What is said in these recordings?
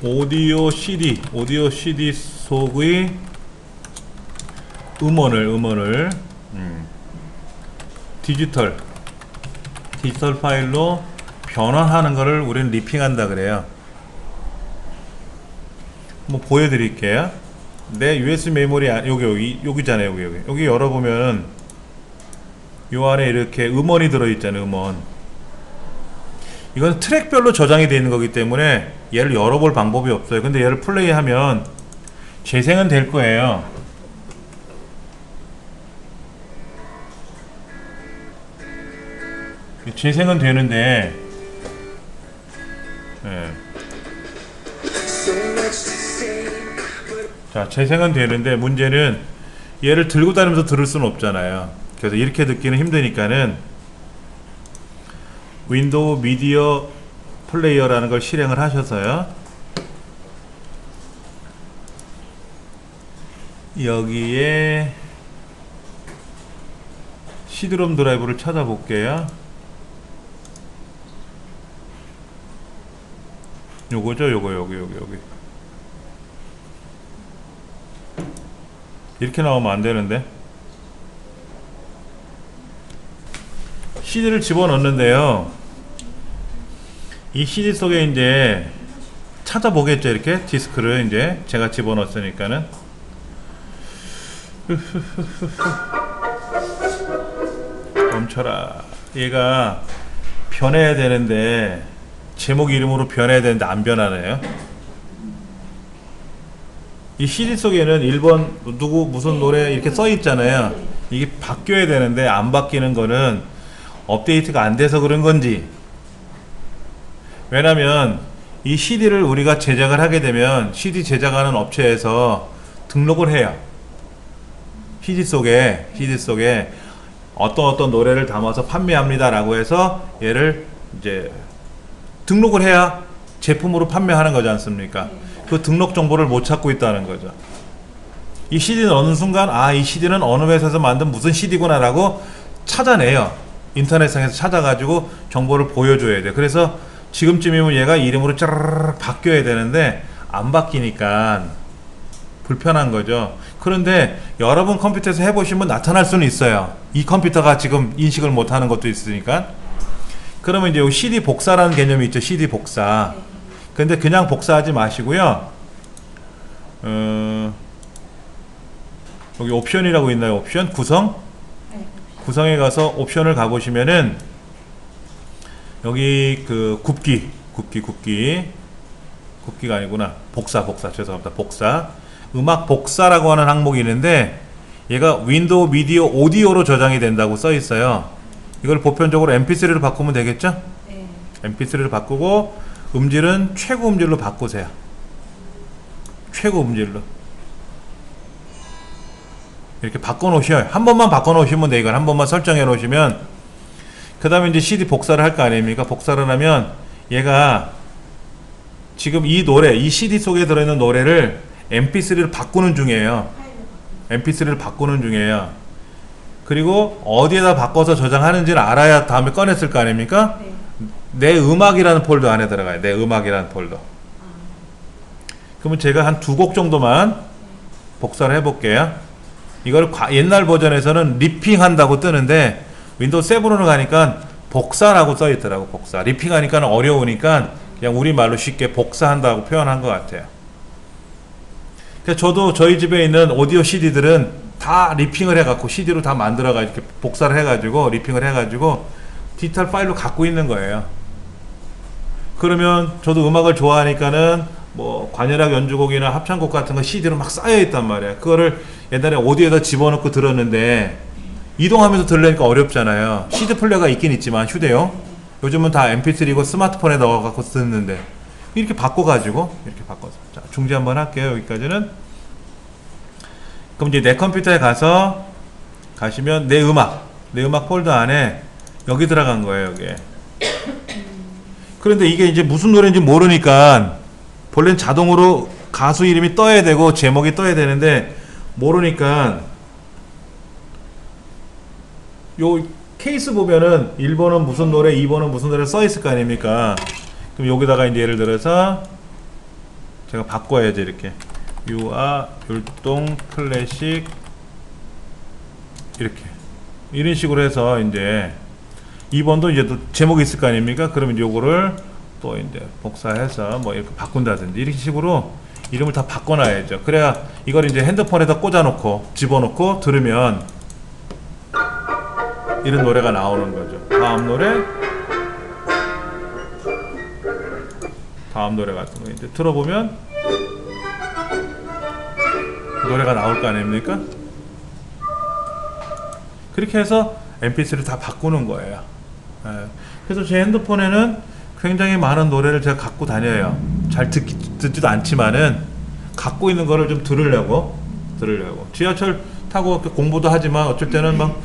오디오 CD 속의 음원을 디지털 파일로 변환하는 거를 우리는 리핑한다 그래요. 한번 보여드릴게요. 내 USB 메모리 여기잖아요. 여기 열어보면 요 안에 이렇게 음원이 들어있잖아요. 음원. 이건 트랙별로 저장이 되어 있는 거기 때문에 얘를 열어볼 방법이 없어요. 근데 얘를 플레이하면 재생은 될 거예요. 재생은 되는데 자, 재생은 되는데 문제는 얘를 들고 다니면서 들을 수는 없잖아요. 그래서 이렇게 듣기는 힘드니까는 윈도우 미디어 플레이어라는 걸 실행을 하셔서요. 여기에 CD롬 드라이브를 찾아볼게요. 요거죠, 여기. 이렇게 나오면 안 되는데. CD를 집어넣는데요. 이 CD 속에 이제 찾아보겠죠, 이렇게 디스크를 이제 제가 집어넣었으니까는. 멈춰라. 얘가 변해야 되는데 제목 이름으로 변해야 되는데 안 변하네요. 이 CD 속에는 1번 누구 무슨 노래 이렇게 써 있잖아요. 이게 바뀌어야 되는데 안 바뀌는 거는 업데이트가 안 돼서 그런 건지, 왜냐면 이 CD를 우리가 제작을 하게 되면 CD 제작하는 업체에서 등록을 해요. CD 속에 어떤 노래를 담아서 판매합니다 라고 해서 얘를 이제 등록을 해야 제품으로 판매하는 거지 않습니까? 그 등록 정보를 못 찾고 있다는 거죠. 이 CD는 어느 순간 이 CD는 어느 회사에서 만든 무슨 CD구나 라고 찾아내요. 인터넷상에서 찾아가지고 정보를 보여줘야 돼요. 그래서 지금쯤이면 얘가 이름으로 짜르르 바뀌어야 되는데 안 바뀌니까 불편한 거죠. 그런데 여러분 컴퓨터에서 해보시면 나타날 수는 있어요. 이 컴퓨터가 지금 인식을 못하는 것도 있으니까. 그러면 이제 CD 복사라는 개념이 있죠. CD 복사. 근데 그냥 복사하지 마시고요. 여기 옵션이라고 있나요? 옵션? 구성? 구성에 가서 옵션을 가보시면은 여기 그 굽기가 아니구나. 복사. 죄송합니다. 복사. 음악 복사라고 하는 항목이 있는데 얘가 윈도우 미디어 오디오로 저장이 된다고 써 있어요. 이걸 보편적으로 mp3로 바꾸면 되겠죠? 네. mp3로 바꾸고 음질은 최고 음질로 바꾸세요. 최고 음질로 이렇게 바꿔 놓으셔요. 한 번만 바꿔 놓으시면 돼. 이걸 한 번만 설정해 놓으시면, 그 다음에 이제 CD 복사를 할 거 아닙니까? 복사를 하면 얘가 지금 이 CD 속에 들어있는 노래를 mp3를 바꾸는 중이에요. mp3를 바꾸는 중이에요. 그리고 어디에다 바꿔서 저장하는지를 알아야 다음에 꺼냈을 거 아닙니까? 네. 내 음악이라는 폴더 안에 들어가요. 내 음악이라는 폴더. 그러면 제가 한 2곡 정도만 복사를 해볼게요. 이걸 옛날 버전에서는 리핑한다고 뜨는데 윈도우 7으로 가니까 복사라고 써있더라고. 복사. 리핑하니까 어려우니까 그냥 우리말로 쉽게 복사한다고 표현한 것 같아요. 그래서 저도 저희 집에 있는 오디오 CD들은 다 리핑을 해갖고 CD로 다 만들어가지고 이렇게 복사를 해가지고 리핑을 해가지고 디지털 파일로 갖고 있는 거예요. 그러면 저도 음악을 좋아하니까는 뭐 관현악 연주곡이나 합창곡 같은 거 CD로 막 쌓여 있단 말이에요. 그거를 옛날에 오디오에다 집어넣고 들었는데 이동하면서 들으려니까 어렵잖아요. CD 플레이어가 있긴 있지만 휴대용. 요즘은 다 mp3고 스마트폰에 넣어갖고 듣는데 이렇게 바꿔가지고 이렇게 바꿔서. 자, 중지 한번 할게요. 여기까지는. 그럼 이제 내 컴퓨터에 가시면 내 음악 폴더 안에 여기 들어간 거예요. 여기에. 그런데 이게 이제 무슨 노래인지 모르니까 본래는 자동으로 가수 이름이 떠야 되고 제목이 떠야 되는데 모르니까 요 케이스 보면은 1번은 무슨 노래, 2번은 무슨 노래 써 있을 거 아닙니까? 그럼 여기다가 이제 예를 들어서 제가 바꿔야지. 이렇게 유아, 율동, 클래식 이렇게 이런 식으로 해서 이제 2번도 이제 또 제목이 있을 거 아닙니까? 그러면 요거를 또 이제 복사해서 뭐 이렇게 바꾼다든지 이런 식으로 이름을 다 바꿔놔야죠. 그래야 이걸 이제 핸드폰에다 꽂아놓고 집어넣고 들으면 이런 노래가 나오는 거죠. 다음 노래 같은 거 이제 들어보면 노래가 나올 거 아닙니까? 그렇게 해서 mp3를 다 바꾸는 거예요. 예. 그래서 제 핸드폰에는 굉장히 많은 노래를 제가 갖고 다녀요. 잘 듣지도 않지만은 갖고 있는 거를 좀 들으려고 지하철 타고 공부도 하지만 어쩔 때는 막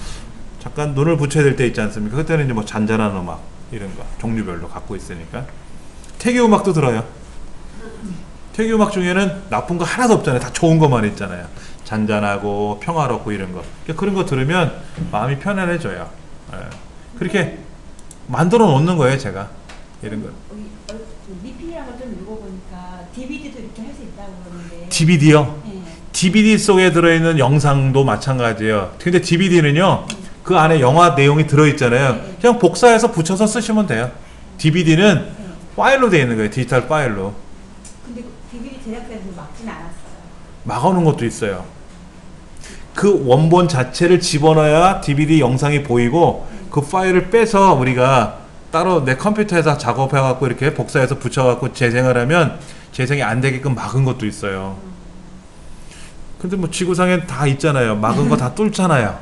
잠깐 눈을 붙여야 될 때 있지 않습니까? 그때는 이제 뭐 잔잔한 음악 이런 거 종류별로 갖고 있으니까 태교 음악도 들어요. 태교 음악 중에는 나쁜 거 하나도 없잖아요. 다 좋은 것만 있잖아요. 잔잔하고 평화롭고 이런 거. 그런 거 들으면 마음이 편안해져요. 예. 그렇게 만들어 놓는 거예요, 제가. 이런 거. 리필이라는 걸 좀 읽어보니까 DVD도 이렇게 할 수 있다고 그러는데. DVD요? 네. DVD 속에 들어있는 영상도 마찬가지예요. 근데 DVD는요, 그 안에 영화 내용이 들어있잖아요. 네. 그냥 복사해서 붙여서 쓰시면 돼요. DVD는 네. 파일로 되어 있는 거예요. 디지털 파일로. 근데 DVD 제작사에서 막진 않았어요. 막아놓은 것도 있어요. 그 원본 자체를 집어넣어야 DVD 영상이 보이고 그 파일을 빼서 우리가 따로 내 컴퓨터에서 작업해갖고 이렇게 복사해서 붙여갖고 재생을 하면 재생이 안 되게끔 막은 것도 있어요. 근데 뭐 지구상에 다 있잖아요. 막은 거 다 뚫잖아요.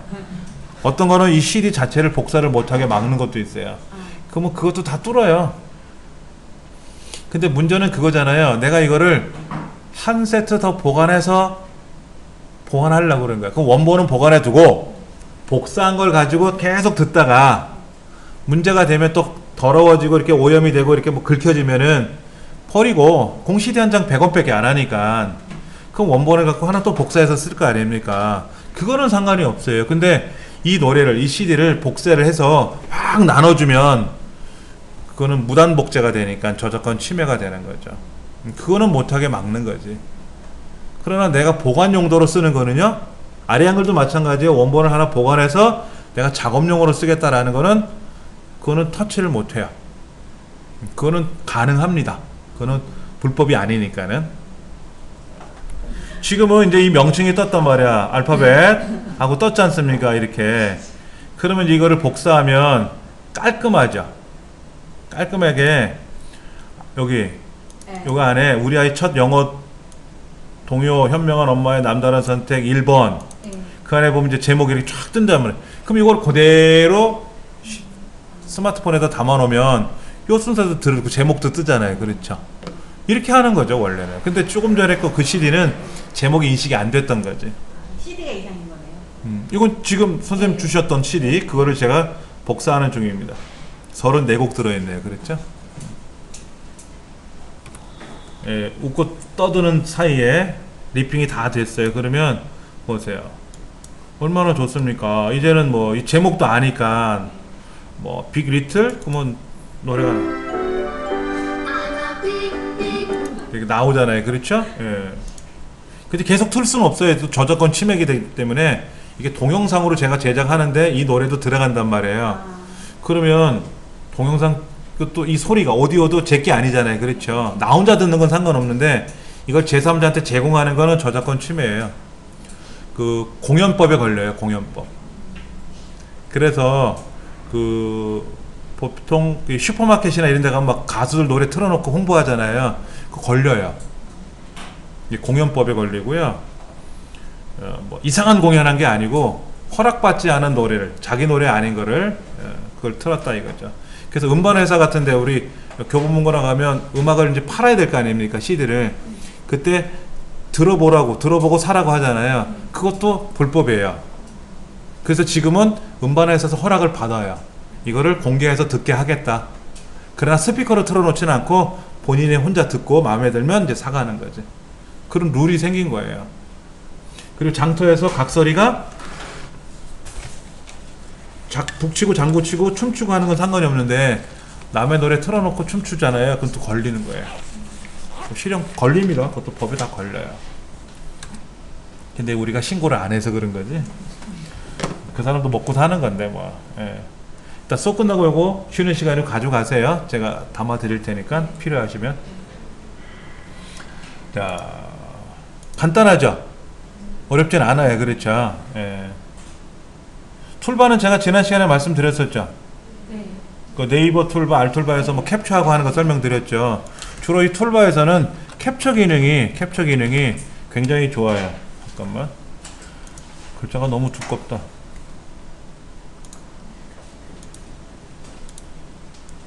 어떤 거는 이 CD 자체를 복사를 못하게 막는 것도 있어요. 그러면 그것도 다 뚫어요. 근데 문제는 그거잖아요. 내가 이거를 한 세트 더 보관하려고 그런 거야. 그럼 원본은 보관해 두고 복사한 걸 가지고 계속 듣다가 문제가 되면 또 더러워지고 이렇게 오염이 되고 이렇게 뭐 긁혀지면은 버리고 공 CD 한 장 100원밖에 안 하니까 그럼 원본을 갖고 하나 또 복사해서 쓸 거 아닙니까? 그거는 상관이 없어요. 근데 이 노래를, 이 CD를 복사를 해서 확 나눠주면 그거는 무단복제가 되니까 저작권 침해가 되는 거죠. 그거는 못하게 막는 거지. 그러나 내가 보관 용도로 쓰는 거는요, 아래 한글도 마찬가지예요. 원본을 하나 보관해서 내가 작업용으로 쓰겠다라는 거는 그거는 터치를 못해요. 그거는 가능합니다. 그거는 불법이 아니니까는. 지금은 이제 이 명칭이 떴단 말이야. 알파벳 하고 떴지 않습니까? 이렇게. 그러면 이거를 복사하면 깔끔하죠. 깔끔하게 여기 요거 안에 우리 아이 첫 영어 동요 현명한 엄마의 남다른 선택 1번 그 안에 보면 이제 제목이 이렇게 쫙 뜬단 말이에요. 그럼 이걸 그대로 스마트폰에다 담아 놓으면 요 순서도 들고 제목도 뜨잖아요. 그렇죠? 이렇게 하는 거죠 원래는. 근데 조금 전에 거 그 CD는 제목이 인식이 안 됐던 거지. CD가 이상인 거네요. 이건 지금 선생님 주셨던 CD 그거를 제가 복사하는 중입니다. 34곡 들어있네요. 그랬죠? 예, 웃고 떠드는 사이에 리핑이 다 됐어요. 그러면 보세요. 얼마나 좋습니까? 이제는 뭐 이 제목도 아니까 뭐 빅 리틀 그러면 노래가 이렇게 나오잖아요. 그렇죠? 예. 근데 계속 틀 수는 없어요. 저작권 침해가 되기 때문에 이게 동영상으로 제가 제작하는데 이 노래도 들어간단 말이에요. 그러면 동영상 또 이 소리가 오디오도 제게 아니잖아요. 그렇죠? 나 혼자 듣는 건 상관없는데 이걸 제3자한테 제공하는 거는 저작권 침해예요. 그 공연법에 걸려요. 공연법. 그래서 그 보통 슈퍼마켓이나 이런 데 가면 막 가수들 노래 틀어놓고 홍보하잖아요. 그거 걸려요. 공연법에 걸리고요. 뭐 이상한 공연한 게 아니고 허락받지 않은 노래를 자기 노래 아닌 거를 그걸 틀었다 이거죠. 그래서 음반회사 같은데 우리 교보문고나 가면 음악을 이제 팔아야 될 거 아닙니까? CD를 그때 들어보고 사라고 하잖아요. 그것도 불법이에요. 그래서 지금은 음반회사에서 허락을 받아요. 이거를 공개해서 듣게 하겠다. 그러나 스피커로 틀어놓지는 않고 본인이 혼자 듣고 마음에 들면 이제 사가는 거지. 그런 룰이 생긴 거예요. 그리고 장터에서 각설이가 북치고 장구치고 춤추고 하는 건 상관이 없는데 남의 노래 틀어놓고 춤추잖아요. 그건 또 걸리는 거예요. 실형 걸립니다. 그것도 법에 다 걸려요. 근데 우리가 신고를 안 해서 그런 거지. 그 사람도 먹고 사는 건데 뭐. 예. 일단 수업 끝나고 요거 쉬는 시간에 가져가세요. 제가 담아 드릴 테니까 필요하시면. 자, 간단하죠? 어렵진 않아요. 그렇죠? 예. 툴바는 제가 지난 시간에 말씀드렸었죠. 네. 그 네이버 툴바, 알툴바에서 뭐 캡처하고 하는 거 설명드렸죠. 주로 이 툴바에서는 캡처 기능이 굉장히 좋아요. 잠깐만. 글자가 너무 두껍다.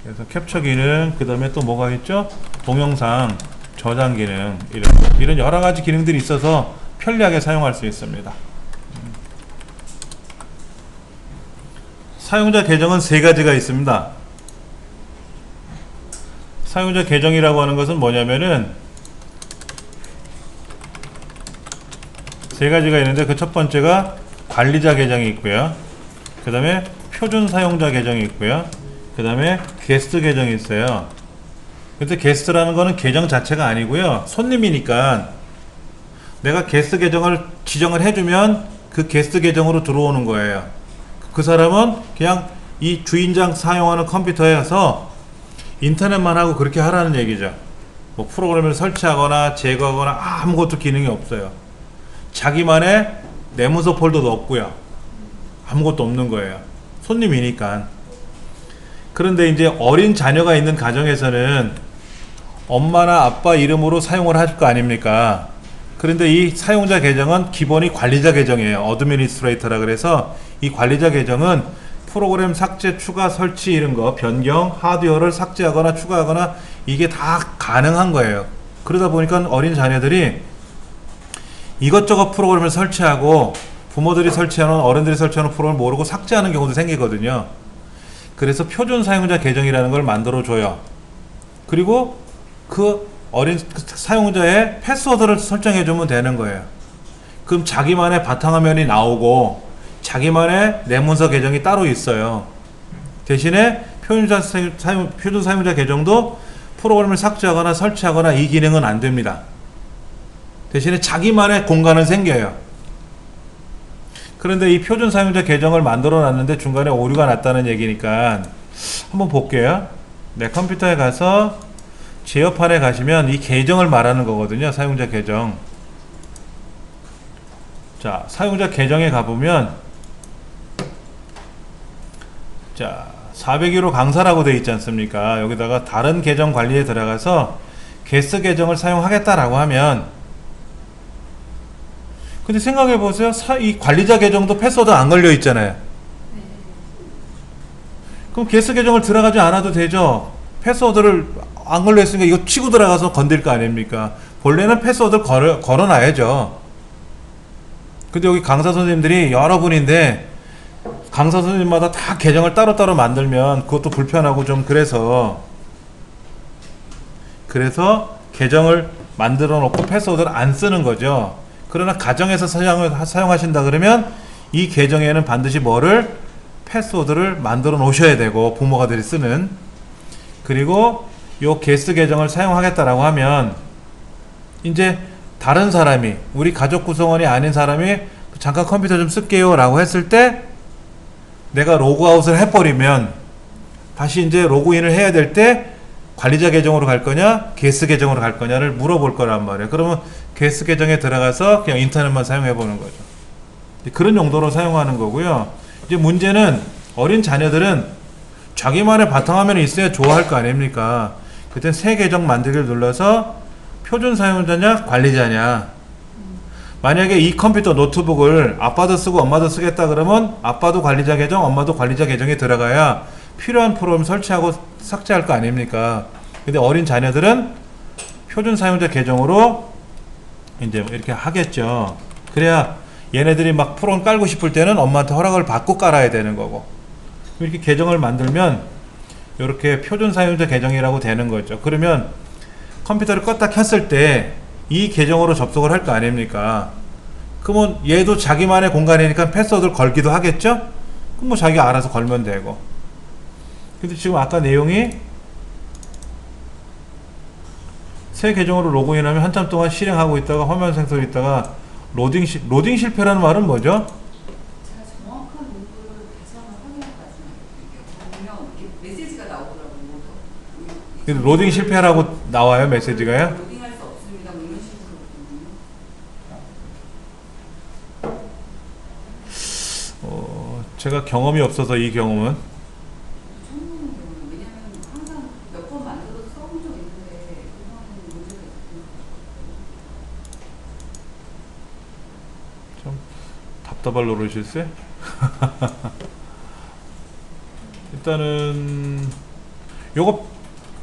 그래서 캡처 기능, 그 다음에 또 뭐가 있죠? 동영상 저장 기능, 이런 여러 가지 기능들이 있어서 편리하게 사용할 수 있습니다. 사용자 계정은 세 가지가 있습니다. 사용자 계정이라고 하는 것은 뭐냐면은 세 가지가 있는데 그 첫 번째가 관리자 계정이 있고요. 그 다음에 표준 사용자 계정이 있고요. 그 다음에 게스트 계정이 있어요. 근데 게스트라는 거는 계정 자체가 아니고요. 손님이니까 내가 게스트 계정을 지정을 해주면 그 게스트 계정으로 들어오는 거예요. 그 사람은 그냥 이 주인장 사용하는 컴퓨터에서 인터넷만 하고 그렇게 하라는 얘기죠. 뭐 프로그램을 설치하거나 제거하거나 아무것도 기능이 없어요. 자기만의 내문서 폴더도 없고요. 아무것도 없는 거예요. 손님이니까. 그런데 이제 어린 자녀가 있는 가정에서는 엄마나 아빠 이름으로 사용을 하실 거 아닙니까? 그런데 이 사용자 계정은 기본이 관리자 계정이에요. 어드미니스트레이터라 그래서 이 관리자 계정은 프로그램 삭제, 추가, 설치 이런 거, 변경, 하드웨어를 삭제하거나 추가하거나 이게 다 가능한 거예요. 그러다 보니까 어린 자녀들이 이것저것 프로그램을 설치하고 부모들이 설치하는, 어른들이 설치하는 프로그램을 모르고 삭제하는 경우도 생기거든요. 그래서 표준 사용자 계정이라는 걸 만들어 줘요. 그리고 그 어린 사용자의 패스워드를 설정해 주면 되는 거예요. 그럼 자기만의 바탕화면이 나오고 자기만의 내문서 계정이 따로 있어요. 대신에 표준 사용자 계정도 프로그램을 삭제하거나 설치하거나 이 기능은 안 됩니다. 대신에 자기만의 공간은 생겨요. 그런데 이 표준 사용자 계정을 만들어 놨는데 중간에 오류가 났다는 얘기니까 한번 볼게요. 내 컴퓨터에 가서 제어판에 가시면 이 계정을 말하는 거거든요. 사용자 계정. 자, 사용자 계정에 가보면 자, 401호 강사라고 되어 있지 않습니까? 여기다가 다른 계정 관리에 들어가서 게스트 계정을 사용하겠다라고 하면, 근데 생각해 보세요. 이 관리자 계정도 패스워드 안 걸려 있잖아요. 그럼 게스트 계정을 들어가지 않아도 되죠. 패스워드를 안 걸려 있으니까 이거 치고 들어가서 건들 거 아닙니까? 본래는 패스워드를 걸어놔야죠. 근데 여기 강사 선생님들이 여러 분인데 강사 선생님마다 다 계정을 따로따로 만들면 그것도 불편하고 좀 그래서 계정을 만들어 놓고 패스워드를 안 쓰는 거죠. 그러나 가정에서 사용하신다 그러면 이 계정에는 반드시 패스워드를 만들어 놓으셔야 되고, 부모가들이 쓰는. 그리고 요 게스트 계정을 사용하겠다라고 하면 이제 다른 사람이, 우리 가족 구성원이 아닌 사람이 잠깐 컴퓨터 좀 쓸게요 라고 했을 때 내가 로그아웃을 해버리면 다시 이제 로그인을 해야 될 때 관리자 계정으로 갈 거냐 게스트 계정으로 갈 거냐를 물어볼 거란 말이에요. 그러면 게스트 계정에 들어가서 그냥 인터넷만 사용해 보는 거죠. 그런 용도로 사용하는 거고요. 이제 문제는 어린 자녀들은 자기만의 바탕화면이 있어야 좋아할 거 아닙니까? 그땐 새 계정 만들기를 눌러서 표준 사용자냐 관리자냐. 만약에 이 컴퓨터 노트북을 아빠도 쓰고 엄마도 쓰겠다 그러면 아빠도 관리자 계정, 엄마도 관리자 계정에 들어가야 필요한 프로그램 설치하고 삭제할 거 아닙니까? 근데 어린 자녀들은 표준 사용자 계정으로 이제 이렇게 하겠죠. 그래야 얘네들이 막 프로그램 깔고 싶을 때는 엄마한테 허락을 받고 깔아야 되는 거고. 이렇게 계정을 만들면 이렇게 표준 사용자 계정이라고 되는 거죠. 그러면 컴퓨터를 껐다 켰을 때 이 계정으로 접속을 할 거 아닙니까? 그러면 얘도 자기만의 공간이니까 패스워드를 걸기도 하겠죠? 그럼 뭐 자기가 알아서 걸면 되고. 근데 지금 아까 내용이 새 계정으로 로그인하면 한참 동안 실행하고 있다가 화면 생성이 있다가 로딩 실패라는 말은 뭐죠? 제가 정확한 문구를 다시 한번 확인하고 말씀드릴게요. 보면 이렇게 메시지가 나오더라고요. 로딩 실패라고 나와요, 메시지가요? 로딩할 수 없습니다. 뭐 이런 식으로. 제가 경험이 없어서 이 경험은 처음 보는 경우는 왜냐면 항상 몇 번 만들어서 써본 적 있는데 그거는 문제가 있어요. 좀 답답할 노릇일세? 일단은 요거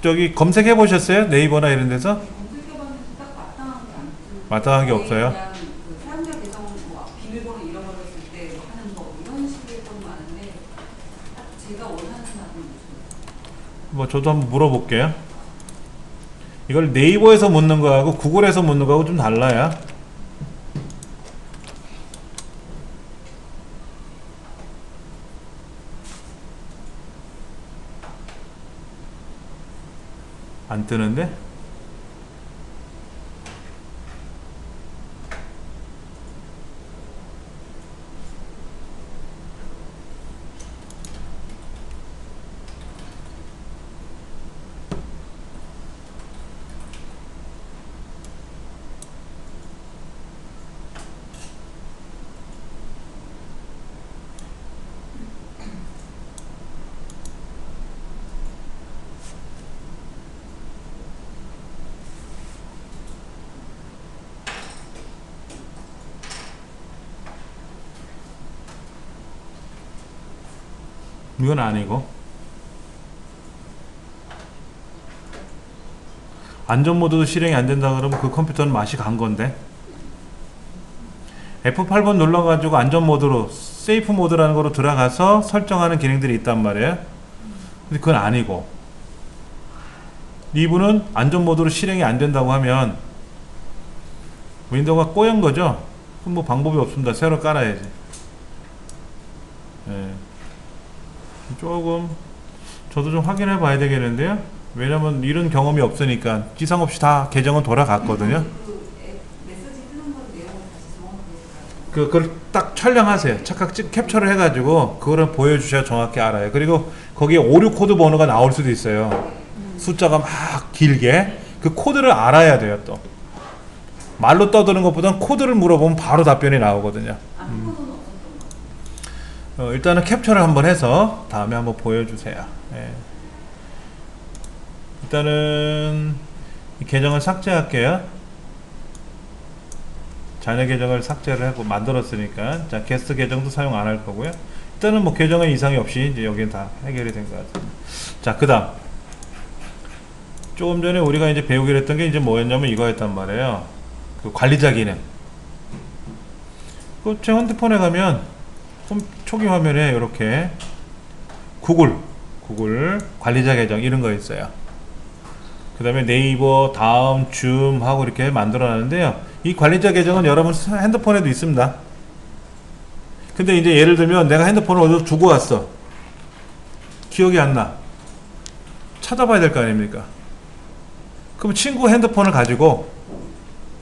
저기 검색해 보셨어요? 네이버나 이런 데서? 검색해봤는데 딱 마땅한 게 안 뜨고 마땅한 게 없어요? 그냥 그 사용자 계정 뭐 비밀번호 잃어버렸을 때 하는 거 이런 식의 건 많은데 딱 제가 원하는 답은 없어요. 뭐 저도 한번 물어볼게요. 이걸 네이버에서 묻는 거하고 구글에서 묻는 거하고 좀 달라요. 안 뜨는데? 이건 아니고 안전모드도 실행이 안된다 그러면 그 컴퓨터는 맛이 간 건데 F8번 눌러가지고 안전모드로 세이프 모드라는 거로 들어가서 설정하는 기능들이 있단 말이에요. 근데 그건 아니고 이분은 안전모드로 실행이 안된다고 하면 윈도우가 꼬연 거죠. 그럼 뭐 방법이 없습니다. 새로 깔아야지. 예. 조금 저도 좀 확인해 봐야 되겠는데요. 왜냐면 이런 경험이 없으니까 지상 없이 다 계정은 돌아갔거든요. 메시지 뜨는 건 내용을 다시 정확하게 해서 그걸 딱 촬영하세요. 착각 캡처를 해가지고 그거를 보여주셔야 정확히 알아요. 그리고 거기에 오류 코드 번호가 나올 수도 있어요. 숫자가 막 길게 그 코드를 알아야 돼요. 또 말로 떠드는 것보단 코드를 물어보면 바로 답변이 나오거든요. 코드는 없었던 거. 일단은 캡처를 한번 해서 다음에 한번 보여주세요. 예. 일단은 이 계정을 삭제할게요. 자녀 계정을 삭제를 하고 만들었으니까 자 게스트 계정도 사용 안 할 거고요. 일단은 뭐 계정에 이상이 없이 이제 여기는 다 해결이 된 것 같습니다. 자, 그 다음 조금 전에 우리가 이제 배우기로 했던 게 이제 뭐였냐면 이거였단 말이에요. 그 관리자 기능. 그 제 핸드폰에 가면 초기 화면에 이렇게 구글 관리자 계정 이런 거 있어요. 그 다음에 네이버, 다음, 줌 하고 이렇게 만들어 놨는데요. 이 관리자 계정은 여러분 핸드폰에도 있습니다. 근데 이제 예를 들면 내가 핸드폰을 어디서 두고 왔어. 기억이 안 나. 찾아봐야 될 거 아닙니까? 그럼 친구 핸드폰을 가지고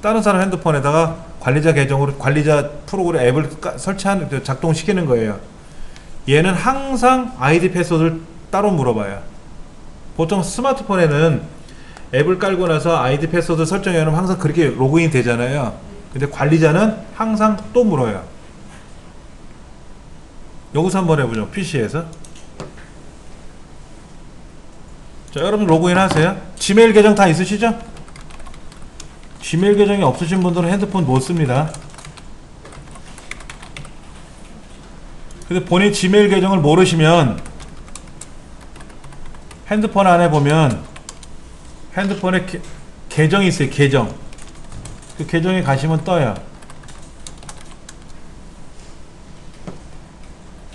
다른 사람 핸드폰에다가 관리자 계정으로 관리자 프로그램 앱을 설치하는 작동시키는 거예요. 얘는 항상 아이디 패스워드를 따로 물어봐요. 보통 스마트폰에는 앱을 깔고 나서 아이디 패스워드 설정해 놓으면 항상 그렇게 로그인 되잖아요. 근데 관리자는 항상 또 물어요. 여기서 한번 해보죠. PC에서. 자, 여러분 로그인 하세요. 지메일 계정 다 있으시죠? 지메일 계정이 없으신 분들은 핸드폰 못 씁니다. 근데 본인 지메일 계정을 모르시면 핸드폰 안에 보면 핸드폰에 계정이 있어요. 계정. 그 계정에 가시면 떠요.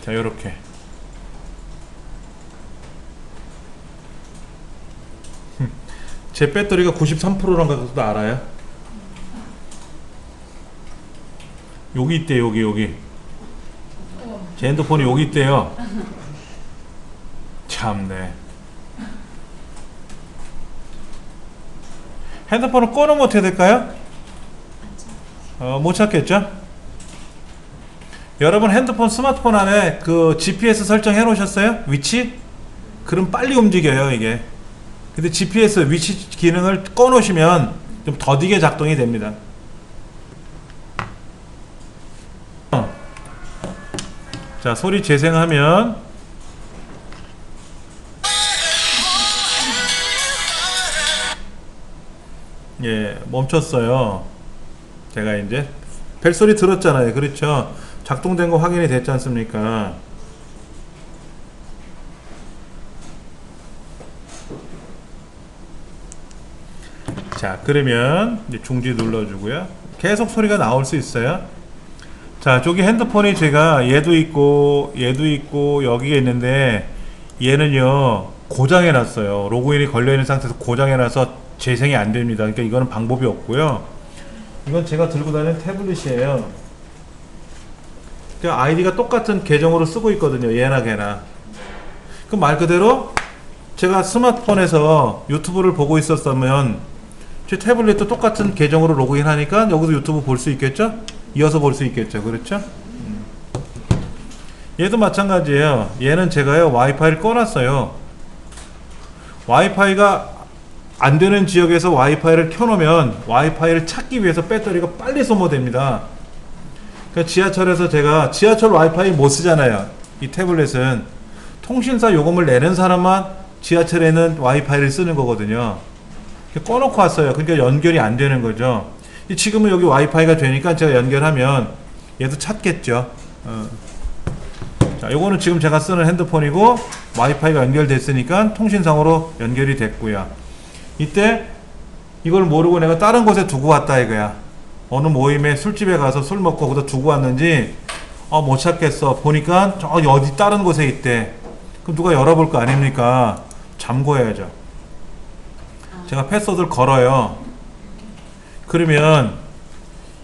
자, 요렇게. 제 배터리가 93%란 것도 알아요? 여기 있대, 여기. 제 핸드폰이 여기 있대요. 참네. 핸드폰을 꺼놓으면 어떻게 될까요? 못 찾겠죠? 여러분 핸드폰 스마트폰 안에 그 GPS 설정해 놓으셨어요? 위치? 그럼 빨리 움직여요 이게. 근데 GPS 위치 기능을 꺼 놓으시면 좀 더디게 작동이 됩니다. 자, 소리 재생하면 예, 멈췄어요. 제가 이제 벨소리 들었잖아요. 그렇죠? 작동된 거 확인이 됐지 않습니까? 자, 그러면 이제 중지 눌러주고요. 계속 소리가 나올 수 있어요. 자, 저기 핸드폰이 제가 얘도 있고 여기에 있는데 얘는요 고장해 놨어요. 로그인이 걸려 있는 상태에서 고장해 놔서 재생이 안 됩니다. 그러니까 이거는 방법이 없고요. 이건 제가 들고 다니는 태블릿이에요. 그러니까 아이디가 똑같은 계정으로 쓰고 있거든요. 얘나 걔나. 그 말 그대로 제가 스마트폰에서 유튜브를 보고 있었다면 제 태블릿도 똑같은 계정으로 로그인 하니까 여기서 유튜브 볼 수 있겠죠? 이어서 볼 수 있겠죠. 그렇죠? 얘도 마찬가지예요. 얘는 제가요 와이파이를 꺼놨어요. 와이파이가 안 되는 지역에서 와이파이를 켜놓으면 와이파이를 찾기 위해서 배터리가 빨리 소모됩니다. 그러니까 지하철에서 제가 지하철 와이파이 못 쓰잖아요. 이 태블릿은 통신사 요금을 내는 사람만 지하철에는 와이파이를 쓰는 거거든요. 꺼놓고 왔어요. 그러니까 연결이 안 되는 거죠. 지금은 여기 와이파이가 되니까 제가 연결하면 얘도 찾겠죠. 자, 요거는 지금 제가 쓰는 핸드폰이고 와이파이가 연결됐으니까 통신상으로 연결이 됐고요. 이때 이걸 모르고 내가 다른 곳에 두고 왔다 이거야. 어느 모임에 술집에 가서 술 먹고 거기다 두고 왔는지 못 찾겠어. 보니까 저 어디 다른 곳에 있대. 그럼 누가 열어볼 거 아닙니까? 잠궈야죠. 제가 패스워드를 걸어요. 그러면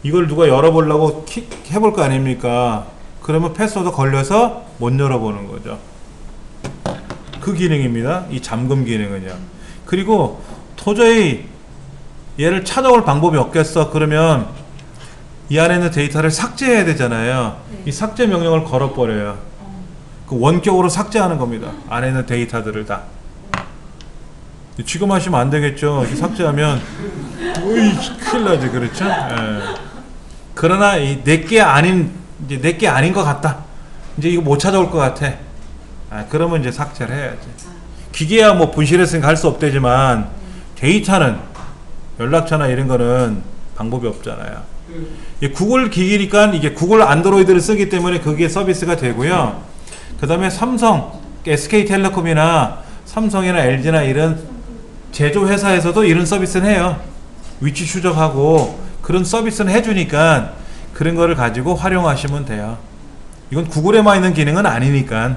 이걸 누가 열어보려고 해볼 거 아닙니까? 그러면 패스워드 걸려서 못 열어보는 거죠. 그 기능입니다. 이 잠금 기능은요. 그리고 도저히 얘를 찾아올 방법이 없겠어. 그러면 이 안에 있는 데이터를 삭제해야 되잖아요. 네. 이 삭제 명령을 걸어버려요. 그 원격으로 삭제하는 겁니다. 안에 있는 데이터들을 다. 지금 하시면 안 되겠죠. 이렇게 삭제하면 으이, 큰일 나지. 그렇죠? 예. 그러나 이 내게 아닌 이제 내게 아닌 것 같다. 이제 이거 못 찾아올 것 같아. 그러면 이제 삭제를 해야지. 기계야 뭐 분실했으니까 할 수 없대지만 데이터는 연락처나 이런 거는 방법이 없잖아요. 구글 기기니까 이게 구글 안드로이드를 쓰기 때문에 그게 서비스가 되고요. 그 다음에 삼성, SK텔레콤이나 삼성이나 LG나 이런 제조 회사에서도 이런 서비스는 해요. 위치 추적하고 그런 서비스는 해주니까 그런 거를 가지고 활용하시면 돼요. 이건 구글에만 있는 기능은 아니니까.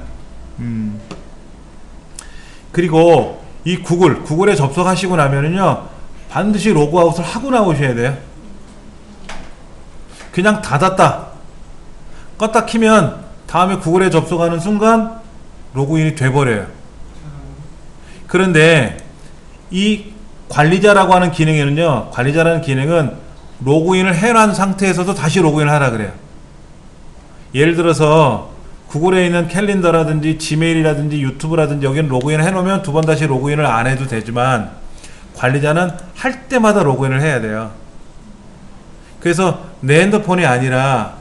그리고 이 구글에 접속하시고 나면은요 반드시 로그아웃을 하고 나오셔야 돼요. 그냥 닫았다 껐다 키면 다음에 구글에 접속하는 순간 로그인이 돼버려요. 그런데 이 관리자라고 하는 기능에는요, 관리자라는 기능은 로그인을 해놓은 상태에서도 다시 로그인을 하라 그래요. 예를 들어서 구글에 있는 캘린더라든지 지메일이라든지 유튜브라든지 여기는 로그인을 해놓으면 두 번 다시 로그인을 안 해도 되지만 관리자는 할 때마다 로그인을 해야 돼요. 그래서 내 핸드폰이 아니라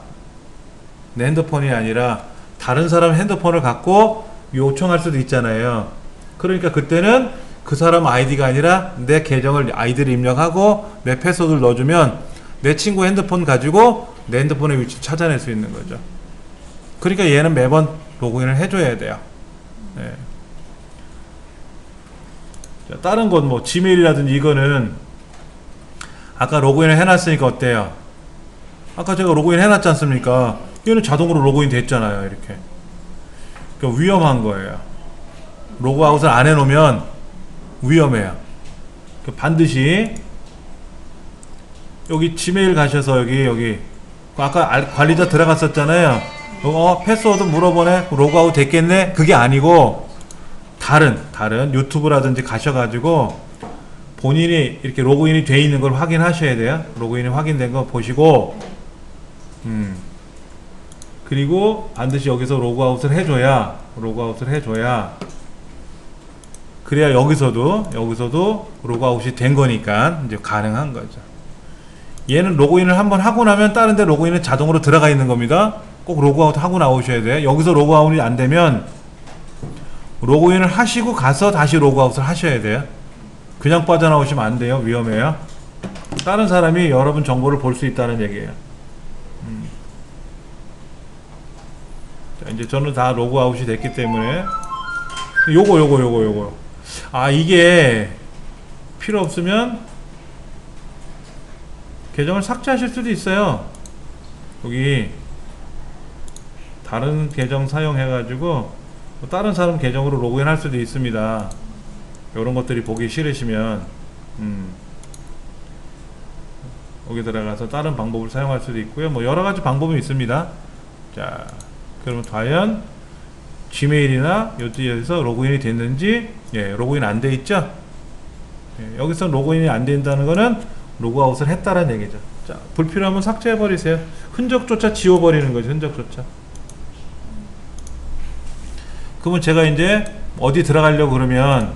다른 사람 핸드폰을 갖고 요청할 수도 있잖아요. 그러니까 그때는 그 사람 아이디가 아니라 내 계정을 아이디를 입력하고 내 패스워드를 넣어주면 내 친구 핸드폰 가지고 내 핸드폰의 위치를 찾아낼 수 있는 거죠. 그러니까 얘는 매번 로그인을 해줘야 돼요. 네. 자, 다른 건 뭐 지메일이라든지 이거는 아까 로그인을 해놨으니까 어때요? 아까 제가 로그인 해놨지 않습니까? 얘는 자동으로 로그인 됐잖아요. 이렇게. 그러니까 위험한 거예요. 로그아웃을 안 해놓으면 위험해요. 그러니까 반드시 여기 지메일 가셔서 여기 아까 관리자 들어갔었잖아요. 패스워드 물어보네. 로그아웃 됐겠네. 그게 아니고 다른 유튜브라든지 가셔가지고 본인이 이렇게 로그인이 돼 있는 걸 확인하셔야 돼요. 로그인이 확인된 거 보시고, 그리고 반드시 여기서 로그아웃을 해줘야 그래야 여기서도 로그아웃이 된 거니까 이제 가능한 거죠. 얘는 로그인을 한번 하고 나면 다른 데 로그인은 자동으로 들어가 있는 겁니다. 꼭 로그아웃 하고 나오셔야 돼요. 여기서 로그아웃이 안 되면 로그인을 하시고 가서 다시 로그아웃을 하셔야 돼요. 그냥 빠져나오시면 안 돼요. 위험해요. 다른 사람이 여러분 정보를 볼 수 있다는 얘기예요. 자, 이제 저는 다 로그아웃이 됐기 때문에 요거 아, 이게 필요 없으면 계정을 삭제하실 수도 있어요. 여기 다른 계정 사용해 가지고 다른 사람 계정으로 로그인 할 수도 있습니다. 이런 것들이 보기 싫으시면 여기 들어가서 다른 방법을 사용할 수도 있고요. 뭐 여러가지 방법이 있습니다. 자, 그러면 과연 지메일이나 여기에서 로그인이 됐는지, 예, 로그인 안 돼 있죠? 예, 여기서 로그인이 안 된다는 거는 로그아웃을 했다는 얘기죠. 자, 불필요하면 삭제해 버리세요. 흔적조차 지워버리는 거죠. 흔적조차. 그러면 제가 이제 어디 들어가려고 그러면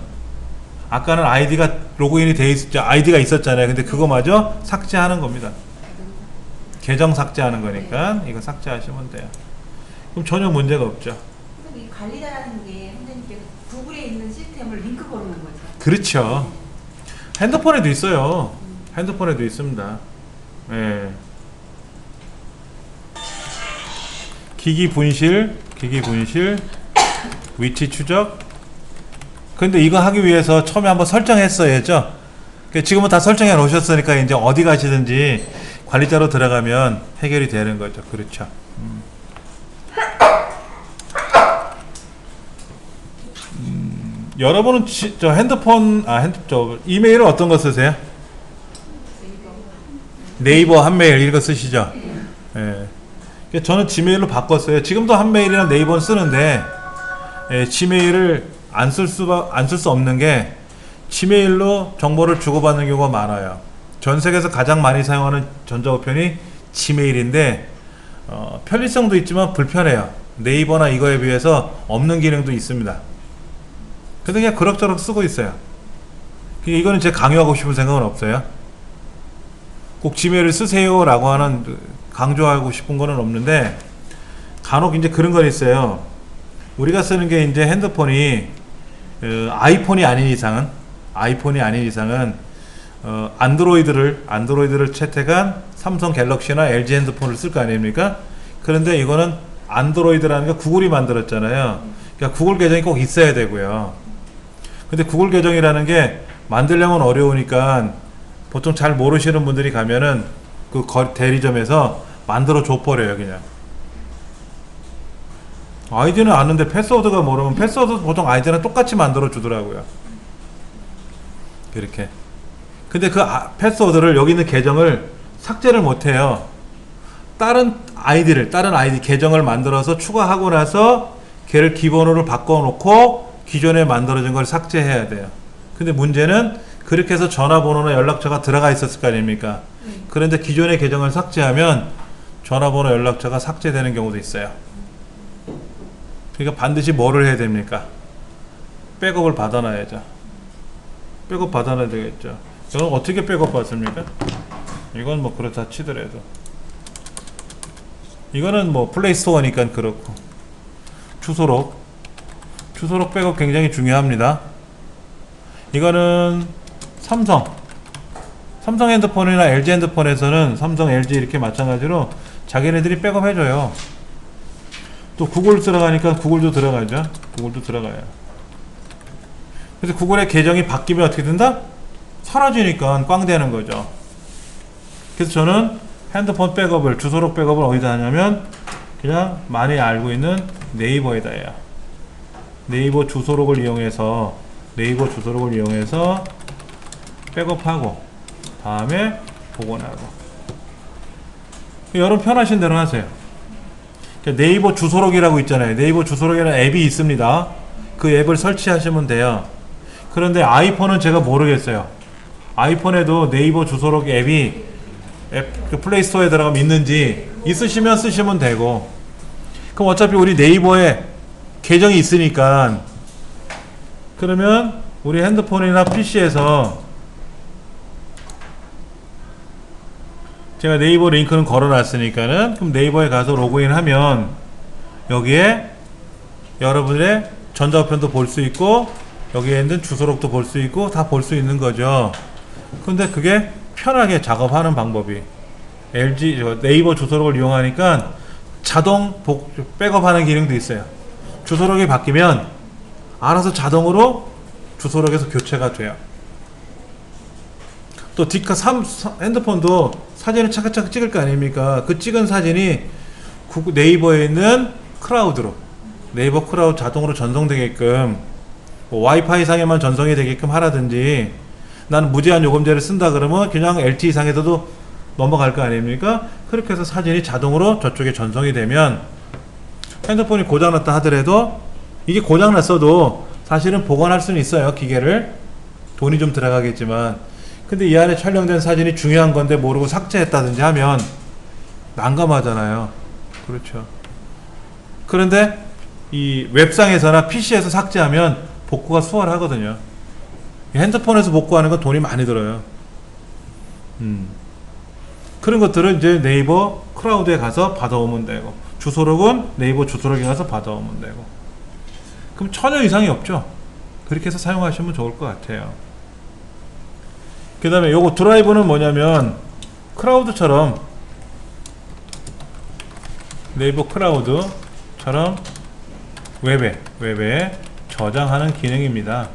아까는 아이디가 로그인이 돼 있었죠. 아이디가 있었잖아요. 근데 그거마저 삭제하는 겁니다. 계정 삭제하는 거니까 이거 삭제하시면 돼요. 그럼 전혀 문제가 없죠. 그럼 이 관리자라는 게 선생님께서 구글에 있는 시스템을 링크 거는 거죠. 그렇죠. 핸드폰에도 있어요. 핸드폰에도 있습니다. 예. 기기 분실, 위치 추적. 근데 이거 하기 위해서 처음에 한번 설정했어야죠. 지금은 다 설정해 놓으셨으니까 이제 어디 가시든지 관리자로 들어가면 해결이 되는 거죠. 그렇죠. 여러분은 저 핸드폰, 이메일은 어떤 거 쓰세요? 네이버 한메일 이거 쓰시죠? 예. 저는 지메일로 바꿨어요. 지금도 한메일이나 네이버는 쓰는데, 예, 지메일을 안 쓸 수 없는 게 지메일로 정보를 주고받는 경우가 많아요. 전 세계에서 가장 많이 사용하는 전자우편이 지메일인데, 편리성도 있지만 불편해요. 네이버나 이거에 비해서 없는 기능도 있습니다. 근데 그냥 그럭저럭 쓰고 있어요. 이거는 제가 강요하고 싶은 생각은 없어요. 꼭 지메일을 쓰세요 라고 하는 강조하고 싶은 거는 없는데, 간혹 이제 그런 건 있어요. 우리가 쓰는 게 이제 핸드폰이 아이폰이 아닌 이상은 안드로이드를 채택한 삼성 갤럭시나 LG 핸드폰을 쓸 거 아닙니까? 그런데 이거는 안드로이드라는 게 구글이 만들었잖아요. 그러니까 구글 계정이 꼭 있어야 되고요. 근데 구글 계정이라는 게 만들려면 어려우니까 보통 잘 모르시는 분들이 가면은 그 대리점에서 만들어 줘 버려요. 그냥 아이디는 아는데 패스워드가 모르면 패스워드 보통 아이디는 똑같이 만들어 주더라고요. 그렇게. 근데 그 패스워드를 여기 있는 계정을 삭제를 못해요. 다른 아이디 계정을 만들어서 추가하고 나서 걔를 기본으로 바꿔놓고 기존에 만들어진 걸 삭제해야 돼요. 근데 문제는 그렇게 해서 전화번호나 연락처가 들어가 있었을 거 아닙니까? 그런데 기존의 계정을 삭제하면 전화번호 연락처가 삭제되는 경우도 있어요. 그러니까 반드시 뭐를 해야 됩니까? 백업을 받아놔야죠. 백업 받아놔야 되겠죠. 저는 어떻게 백업 받습니까? 이건 뭐 그렇다 치더라도, 이거는 뭐 플레이스토어니까 그렇고, 주소록 백업 굉장히 중요합니다. 이거는 삼성 핸드폰이나 LG 핸드폰에서는 삼성, LG 이렇게 마찬가지로 자기네들이 백업 해줘요. 또 구글 들어가니까 구글도 들어가죠. 구글도 들어가요. 그래서 구글의 계정이 바뀌면 어떻게 된다? 사라지니까 꽝 되는 거죠. 그래서 저는 핸드폰 백업을, 주소록 백업을 어디다 하냐면 그냥 많이 알고 있는 네이버에다 해요. 네이버 주소록을 이용해서 백업하고 다음에 복원하고. 여러분 편하신 대로 하세요. 네이버 주소록이라고 있잖아요. 네이버 주소록이라는 앱이 있습니다. 그 앱을 설치하시면 돼요. 그런데 아이폰은 제가 모르겠어요. 아이폰에도 네이버 주소록 앱이 그 플레이스토어에 들어가면 있는지 있으시면 쓰시면 되고, 그럼 어차피 우리 네이버에 계정이 있으니까 그러면 우리 핸드폰이나 PC에서 제가 네이버 링크는 걸어 놨으니까는 그럼 네이버에 가서 로그인하면 여기에 여러분의 전자우편도 볼 수 있고 여기에 있는 주소록도 볼 수 있고 다 볼 수 있는 거죠. 근데 그게 편하게 작업하는 방법이 네이버 주소록을 이용하니까 자동 백업하는 기능도 있어요. 주소록이 바뀌면 알아서 자동으로 주소록에서 교체가 돼요. 또 디카 핸드폰도 사진을 차근차근 찍을 거 아닙니까? 그 찍은 사진이 네이버에 있는 크라우드로, 네이버 크라우드 자동으로 전송되게끔, 뭐 와이파이 상에만 전송이 되게끔 하라든지, 나는 무제한 요금제를 쓴다 그러면 그냥 LTE 상에서도 넘어갈 거 아닙니까? 그렇게 해서 사진이 자동으로 저쪽에 전송이 되면 핸드폰이 고장났다 하더라도, 이게 고장났어도 사실은 보관할 수는 있어요. 기계를 돈이 좀 들어가겠지만, 근데 이 안에 촬영된 사진이 중요한 건데 모르고 삭제했다든지 하면 난감하잖아요. 그렇죠. 그런데 이 웹상에서나 PC에서 삭제하면 복구가 수월하거든요. 핸드폰에서 복구하는 건 돈이 많이 들어요. 그런 것들은 이제 네이버 크라우드에 가서 받아오면 되고, 주소록은 네이버 주소록에 가서 받아오면 되고, 그럼 전혀 이상이 없죠. 그렇게 해서 사용하시면 좋을 것 같아요. 그 다음에 요거 드라이브는 뭐냐면 크라우드처럼, 네이버 크라우드처럼 웹에 저장하는 기능입니다.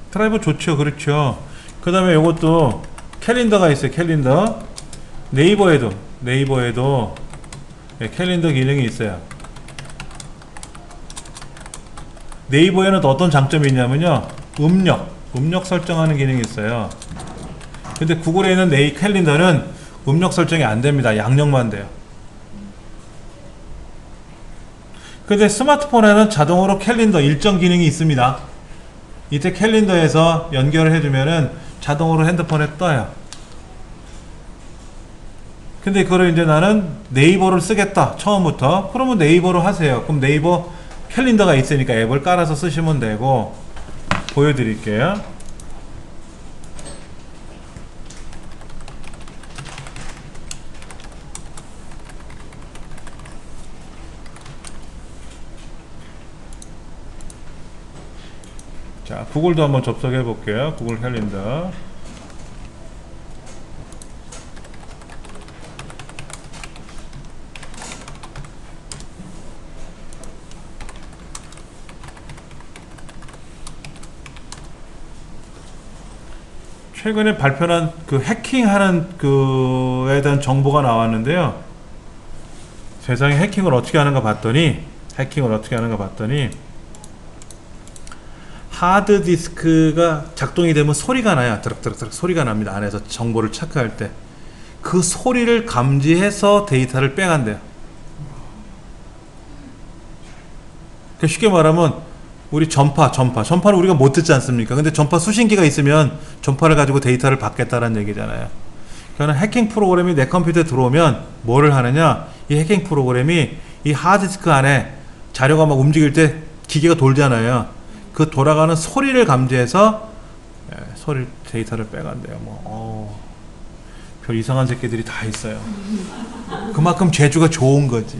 드라이브 좋죠. 그렇죠. 그 다음에 요것도 캘린더가 있어요. 캘린더. 네이버에도 캘린더 기능이 있어요. 네이버에는 또 어떤 장점이 있냐면요, 음력 설정하는 기능이 있어요. 근데 구글에 있는 캘린더는 음력 설정이 안 됩니다. 양력만 돼요. 근데 스마트폰에는 자동으로 캘린더 일정 기능이 있습니다. 이때 캘린더에서 연결을 해주면은 자동으로 핸드폰에 떠요. 근데 그거를 이제 나는 네이버를 쓰겠다, 처음부터. 그러면 네이버로 하세요. 그럼 네이버 캘린더가 있으니까 앱을 깔아서 쓰시면 되고, 보여드릴게요. 자, 구글도 한번 접속해 볼게요. 구글 캘린더. 최근에 발표한 그 해킹하는 그에 대한 정보가 나왔는데요. 세상에 해킹을 어떻게 하는가 봤더니 하드디스크가 작동이 되면 소리가 나요. 드럭드럭 소리가 납니다. 안에서 정보를 체크할 때. 그 소리를 감지해서 데이터를 빼간대요. 그러니까 쉽게 말하면 우리 전파를 우리가 못 듣지 않습니까? 근데 전파 수신기가 있으면 전파를 가지고 데이터를 받겠다라는 얘기잖아요. 그러니까 해킹 프로그램이 내 컴퓨터에 들어오면 뭐를 하느냐, 이 해킹 프로그램이 이 하드디스크 안에 자료가 막 움직일 때 기계가 돌잖아요. 그 돌아가는 소리를 감지해서 데이터를 빼간대요. 별 이상한 새끼들이 다 있어요. 그만큼 재주가 좋은 거지.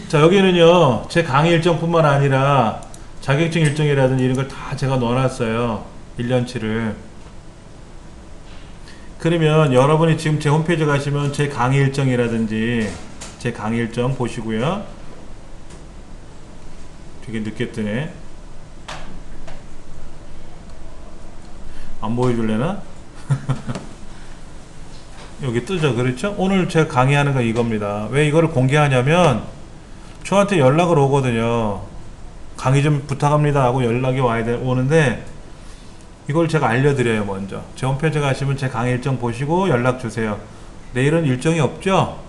자, 여기는요, 제 강의 일정뿐만 아니라 자격증 일정이라든지 이런 걸 다 제가 넣어놨어요. 1년치를. 그러면 여러분이 지금 제 홈페이지 가시면 제 강의 일정이라든지 제 강의 일정 보시고요. 되게 늦게 뜨네. 안 보여줄래나? 여기 뜨죠. 그렇죠? 오늘 제가 강의하는 거 이겁니다. 왜 이거를 공개하냐면 저한테 연락을 오거든요. 강의 좀 부탁합니다 하고 연락이 오는데 이걸 제가 알려드려요. 먼저 제 홈페이지 가시면 제 강의 일정 보시고 연락 주세요. 내일은 일정이 없죠?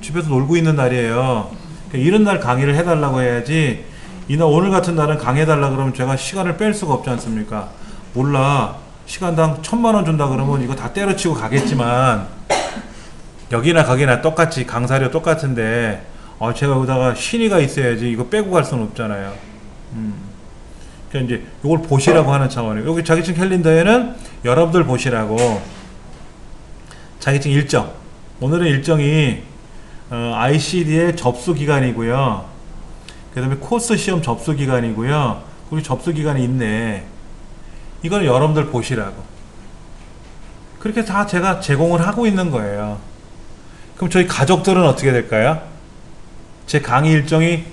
집에서 놀고 있는 날이에요. 이런 날 강의를 해달라고 해야지 이날 오늘 같은 날은 강의해달라 그러면 제가 시간을 뺄 수가 없지 않습니까? 몰라. 시간당 1,000만 원 준다 그러면 이거 다 때려치고 가겠지만 여기나 거기나 똑같이 강사료 똑같은데 제가 여기다가 신의가 있어야지 이거 빼고 갈 수는 없잖아요. 그러니까 이제 이걸 보시라고 하는 차원이에요. 여기 자격증 캘린더에는 여러분들 보시라고 자격증 일정, 오늘의 일정이 ICD의 접수 기간이고요. 그 다음에 코스 시험 접수 기간이고요. 그리고 접수 기간이 있네. 이거는 여러분들 보시라고. 그렇게 다 제가 제공을 하고 있는 거예요. 그럼 저희 가족들은 어떻게 될까요? 제 강의 일정이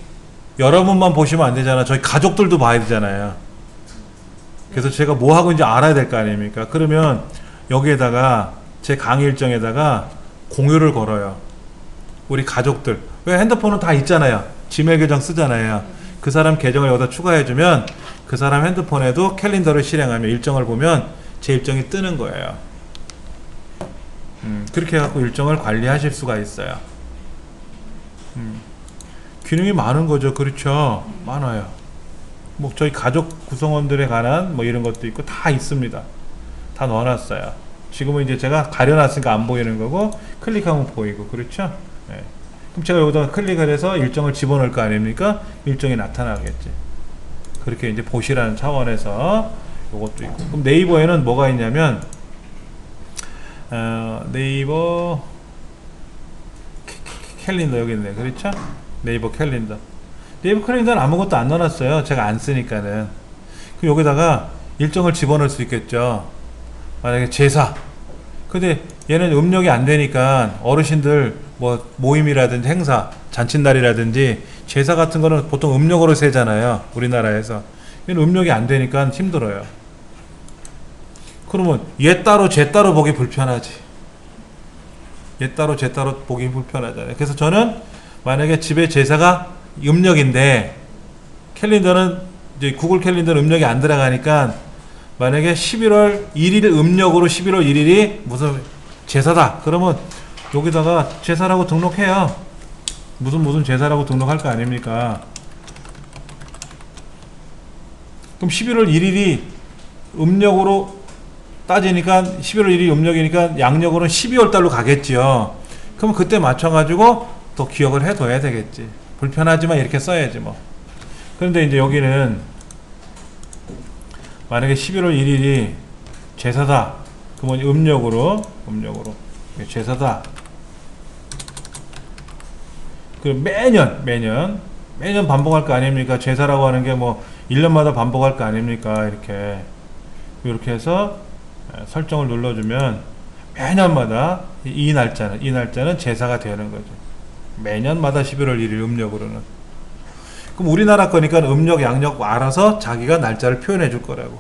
여러분만 보시면 안 되잖아. 저희 가족들도 봐야 되잖아요. 그래서 제가 뭐 하고 있는지 알아야 될 거 아닙니까? 그러면 여기에다가 제 강의 일정에다가 공유를 걸어요. 우리 가족들. 왜 핸드폰은 다 있잖아요. 지메일 계정 쓰잖아요. 그 사람 계정을 여기다 추가해주면 그 사람 핸드폰에도 캘린더를 실행하면 일정을 보면 제 일정이 뜨는 거예요. 그렇게 해갖고 일정을 관리하실 수가 있어요. 기능이 많은 거죠. 그렇죠. 많아요. 뭐 저희 가족 구성원들에 관한 뭐 이런 것도 있고 다 있습니다. 다 넣어놨어요. 지금은 이제 제가 가려놨으니까 안 보이는 거고 클릭하면 보이고 그렇죠. 네. 그럼 제가 여기다가 클릭을 해서 일정을 집어넣을 거 아닙니까? 일정이 나타나겠지. 그렇게 이제 보시라는 차원에서 이것도 있고. 그럼 네이버에는 뭐가 있냐면 네이버 캘린더 여기 있네. 그렇죠? 네이버 캘린더. 네이버 캘린더는 아무것도 안 넣어놨어요. 제가 안 쓰니까는. 그럼 여기다가 일정을 집어넣을 수 있겠죠. 만약에 제사. 근데 얘는 음력이 안 되니까 어르신들 뭐 모임이라든지 행사, 잔칫날이라든지 제사 같은 거는 보통 음력으로 세잖아요. 우리나라에서. 얘는 음력이 안 되니까 힘들어요. 그러면 얘 따로 쟤 따로 보기 불편하지. 얘 따로 쟤 따로 보기 불편하잖아요. 그래서 저는 만약에 집에 제사가 음력인데 캘린더는 이제 구글 캘린더는 음력이 안 들어가니까 만약에 11월 1일 음력으로 11월 1일이 무슨 제사다. 그러면 여기다가 제사라고 등록해요. 무슨 제사라고 등록할 거 아닙니까? 그럼 11월 1일이 음력으로 따지니까 11월 1일이 음력이니까 양력으로는 12월 달로 가겠지요. 그럼 그때 맞춰가지고 또 기억을 해둬야 되겠지. 불편하지만 이렇게 써야지 뭐. 그런데 이제 여기는 만약에 11월 1일이 제사다. 그러면 음력으로 제사다. 그 매년 반복할 거 아닙니까? 제사라고 하는 게 뭐 1년마다 반복할 거 아닙니까? 이렇게 해서 설정을 눌러주면 매년마다 이 날짜는 제사가 되는 거죠. 매년마다 11월 1일 음력으로는. 그럼 우리나라 거니까 음력, 양력 알아서 자기가 날짜를 표현해 줄 거라고.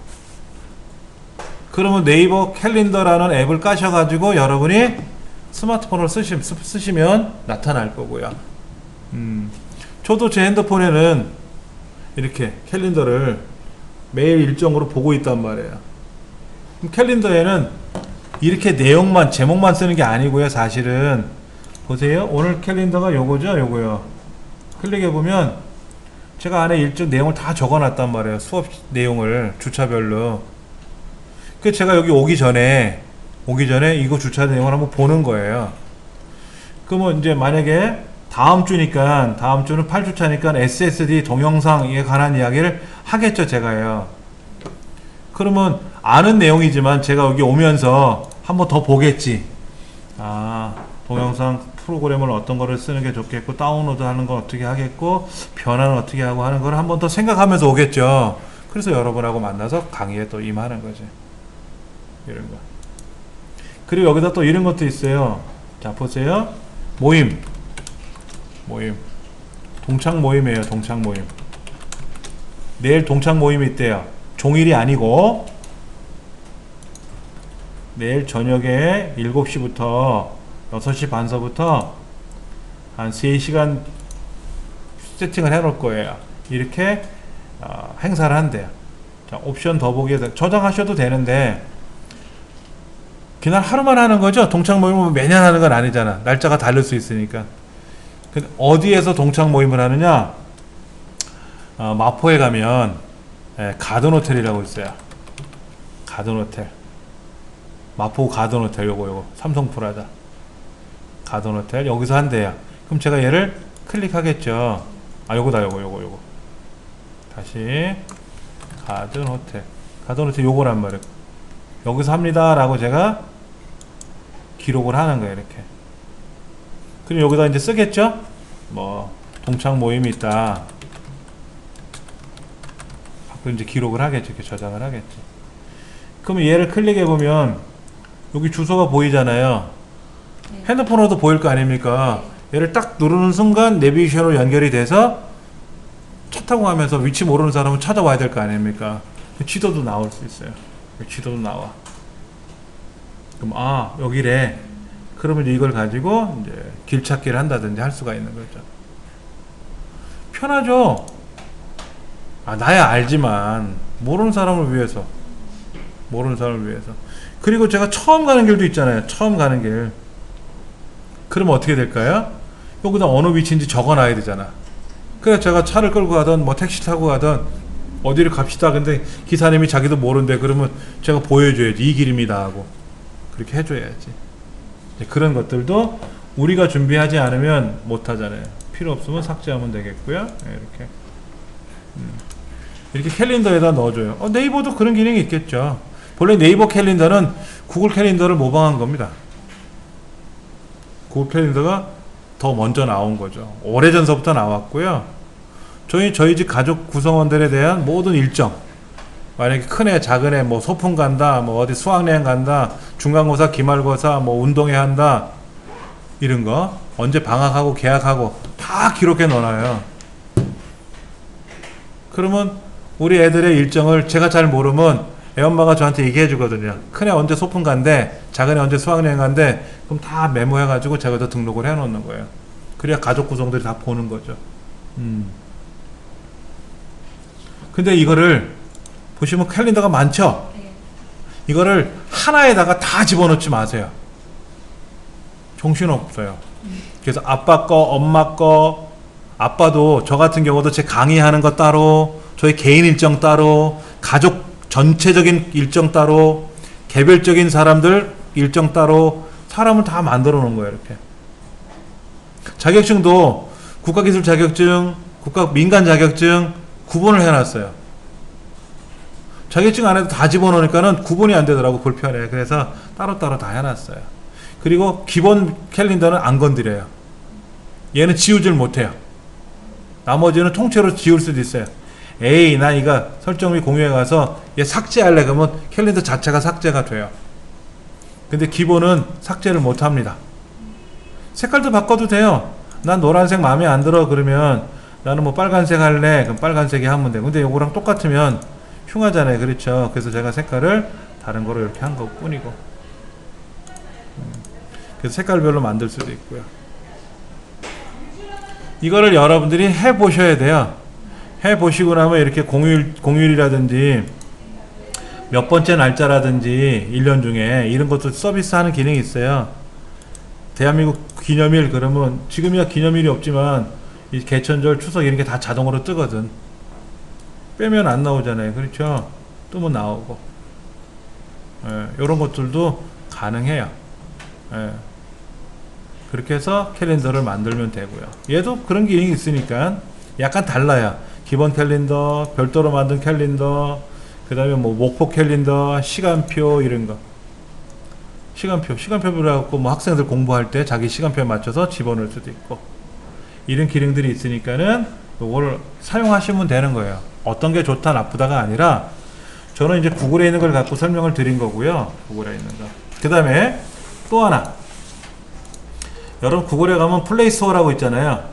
그러면 네이버 캘린더라는 앱을 까셔가지고 여러분이 스마트폰을 쓰시면 나타날 거고요. 저도 제 핸드폰에는 이렇게 캘린더를 매일 일정으로 보고 있단 말이에요. 그럼 캘린더에는 이렇게 내용만, 제목만 쓰는 게 아니고요. 사실은 보세요. 오늘 캘린더가 요거죠. 요거요. 클릭해보면 제가 안에 일정 내용을 다 적어놨단 말이에요. 수업 내용을 주차별로. 그 제가 여기 오기 전에 이거 주차 내용을 한번 보는 거예요. 그러면 이제 만약에 다음 주는 8주차니까 SSD 동영상에 관한 이야기를 하겠죠. 제가요. 그러면 아는 내용이지만 제가 여기 오면서 한번 더 보겠지. 동영상 프로그램을 어떤 거를 쓰는 게 좋겠고, 다운로드 하는 건 어떻게 하겠고, 변화는 어떻게 하고 하는 걸 한번 더 생각하면서 오겠죠. 그래서 여러분하고 만나서 강의에 또 임하는 거지. 이런 거. 그리고 여기다 또 이런 것도 있어요. 자, 보세요. 모임. 동창 모임이에요. 동창 모임. 내일 동창 모임이 있대요. 종일이 아니고 내일 저녁에 7시부터 6시 반서부터 한 3시간 세팅을 해 놓을 거예요. 이렇게 행사를 한대요. 자, 옵션 더보기에 저장하셔도 되는데 그날 하루만 하는 거죠. 동창 모임은 매년 하는 건 아니잖아. 날짜가 다를 수 있으니까. 어디에서 동창 모임을 하느냐? 마포에 가면 가든호텔이라고 있어요. 가든호텔. 마포 가든호텔 요거 삼성프라자 가든호텔 여기서 한대요. 그럼 제가 얘를 클릭하겠죠. 요거다 요거 다시 가든호텔 요거란 말이에요. 여기서 합니다 라고 제가 기록을 하는 거예요. 이렇게. 그럼 여기다 이제 쓰겠죠. 뭐 동창 모임이 있다. 그럼 이제 기록을 하겠죠. 이렇게 저장을 하겠죠. 그러면 얘를 클릭해 보면 여기 주소가 보이잖아요. 네. 핸드폰으로도 보일 거 아닙니까? 얘를 딱 누르는 순간 내비게이션으로 연결이 돼서 차 타고 가면서 위치 모르는 사람은 찾아와야 될 거 아닙니까? 지도도 나올 수 있어요. 지도도 나와. 그럼 여기래. 그러면 이제 이걸 가지고 이제 길 찾기를 한다든지 할 수가 있는 거죠. 편하죠? 나야 알지만 모르는 사람을 위해서. 그리고 제가 처음 가는 길도 있잖아요. 처음 가는 길. 그러면 어떻게 될까요? 여기다 어느 위치인지 적어놔야 되잖아. 그래서 제가 차를 끌고 가든 뭐 택시 타고 가든 어디를 갑시다. 근데 기사님이 자기도 모른대. 그러면 제가 보여줘야지. 이 길입니다 하고 그렇게 해줘야지. 그런 것들도 우리가 준비하지 않으면 못하잖아요. 필요 없으면 삭제하면 되겠고요. 이렇게 캘린더에다 넣어줘요. 네이버도 그런 기능이 있겠죠. 본래 네이버 캘린더는 구글 캘린더를 모방한 겁니다. 구글 캘린더가 더 먼저 나온 거죠. 오래전서부터 나왔고요. 저희 집 가족 구성원들에 대한 모든 일정, 만약에 큰애 작은애 뭐 소풍 간다, 뭐 어디 수학여행 간다, 중간고사 기말고사 뭐 운동회 한다, 이런 거 언제 방학하고 개학하고 다 기록해 놓아요. 그러면 우리 애들의 일정을 제가 잘 모르면 애엄마가 저한테 얘기해 주거든요. 큰애 언제 소풍 간대, 작은애 언제 수학여행 간대. 그럼 다 메모해 가지고 제가 더 등록을 해 놓는 거예요. 그래야 가족 구성들이 다 보는 거죠. 근데 이거를 보시면 캘린더가 많죠? 네. 이거를 하나에다가 다 집어넣지 마세요. 정신없어요. 그래서 아빠 거, 엄마 거, 아빠도 저 같은 경우도 제 강의하는 거 따로, 저희 개인 일정 따로, 가족 전체적인 일정 따로, 개별적인 사람들 일정 따로, 사람을 다 만들어 놓은 거예요. 이렇게. 자격증도 국가기술 자격증, 민간 자격증 구분을 해놨어요. 자격증 안에도 다 집어넣으니까는 구분이 안 되더라고. 불편해. 그래서 따로따로 다 해놨어요. 그리고 기본 캘린더는 안 건드려요. 얘는 지우질 못해요. 나머지는 통째로 지울 수도 있어요. 나 이거 설정비 공유해 가서 얘 삭제할래 그러면 캘린더 자체가 삭제가 돼요. 근데 기본은 삭제를 못합니다. 색깔도 바꿔도 돼요. 난 노란색 마음에 안 들어 그러면 나는 뭐 빨간색 할래 그럼 빨간색이 하면 돼. 근데 요거랑 똑같으면 흉하잖아요. 그렇죠? 그래서 제가 색깔을 다른 거로 이렇게 한 것 뿐이고. 그래서 색깔별로 만들 수도 있고요. 이거를 여러분들이 해 보셔야 돼요. 해 보시고 나면 이렇게 공휴일이라든지 몇 번째 날짜라든지 1년 중에 이런 것도 서비스하는 기능이 있어요. 대한민국 기념일 그러면 지금이야 기념일이 없지만 이 개천절 추석 이런 게 다 자동으로 뜨거든. 빼면 안 나오잖아요. 그렇죠? 뜨면 나오고. 이런 것들도 가능해요. 그렇게 해서 캘린더를 만들면 되고요. 얘도 그런 기능이 있으니까 약간 달라요. 기본 캘린더, 별도로 만든 캘린더, 그 다음에 뭐 목표 캘린더, 시간표 이런 거. 시간표로 해갖고 뭐 학생들 공부할 때 자기 시간표에 맞춰서 집어넣을 수도 있고. 이런 기능들이 있으니까는 요거를 사용하시면 되는 거예요. 어떤 게 좋다 나쁘다가 아니라 저는 이제 구글에 있는 걸 갖고 설명을 드린 거고요. 구글에 있는 거. 그 다음에 또 하나. 여러분 구글에 가면 플레이 스토어라고 있잖아요.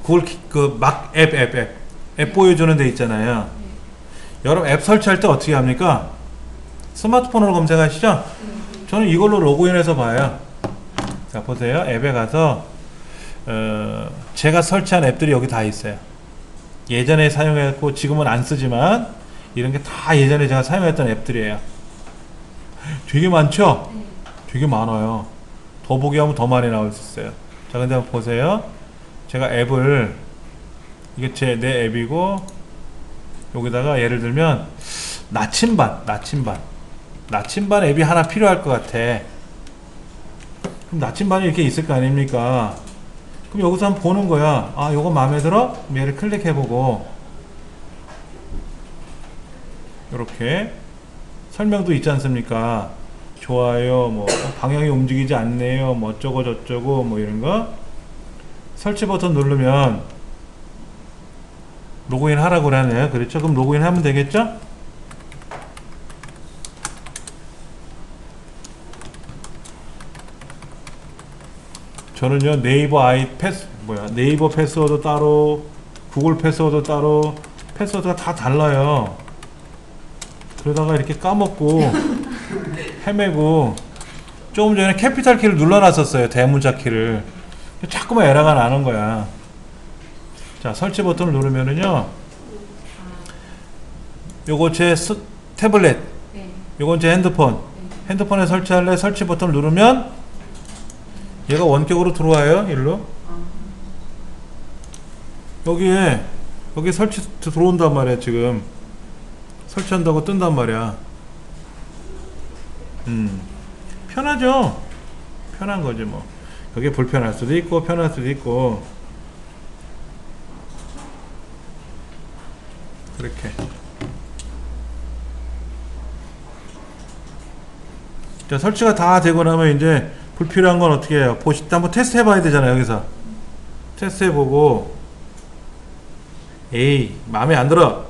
구글 앱 보여주는 데 있잖아요. 여러분 앱 설치할 때 어떻게 합니까? 스마트폰으로 검색하시죠? 저는 이걸로 로그인해서 봐요. 자 보세요. 앱에 가서 제가 설치한 앱들이 여기 다 있어요. 예전에 사용했고 지금은 안 쓰지만 이런 게 다 예전에 제가 사용했던 앱들이에요. 되게 많죠? 되게 많아요. 더 보기 하면 더 많이 나올 수 있어요. 자 근데 한번 보세요. 제가 앱을 이게 내 앱이고, 여기다가 예를 들면 나침반 앱이 하나 필요할 것 같아. 그럼 나침반이 이렇게 있을 거 아닙니까? 그럼 여기서 한번 보는 거야. 아, 요거 마음에 들어? 얘를 클릭해보고, 이렇게 설명도 있지 않습니까? 좋아요, 뭐 방향이 움직이지 않네요, 뭐 어쩌고 저쩌고 뭐 이런 거. 설치 버튼 누르면 로그인 하라고 그러네요. 그렇죠? 그럼 로그인 하면 되겠죠? 저는요, 네이버 패스워드 따로, 구글 패스워드 따로, 패스워드가 다 달라요. 그러다가 이렇게 까먹고 헤매고, 조금 전에 캐피탈 키를 눌러놨었어요. 대문자 키를. 자꾸만 에러가 나는 거야. 자, 설치 버튼을 누르면은요, 요거 제 태블릿, 네. 요건 제 핸드폰. 네. 핸드폰에 설치할래? 설치 버튼을 누르면 얘가 원격으로 들어와요. 일로. 여기 설치 들어온단 말이야. 지금 설치한다고 뜬단 말이야. 편하죠. 편한 거지 뭐. 그게 불편할 수도 있고 편할 수도 있고. 그렇게. 자, 설치가 다 되고 나면 이제 불필요한 건 어떻게 해요? 한번 테스트 해봐야 되잖아요. 여기서 테스트 해보고, 에이 마음에 안 들어,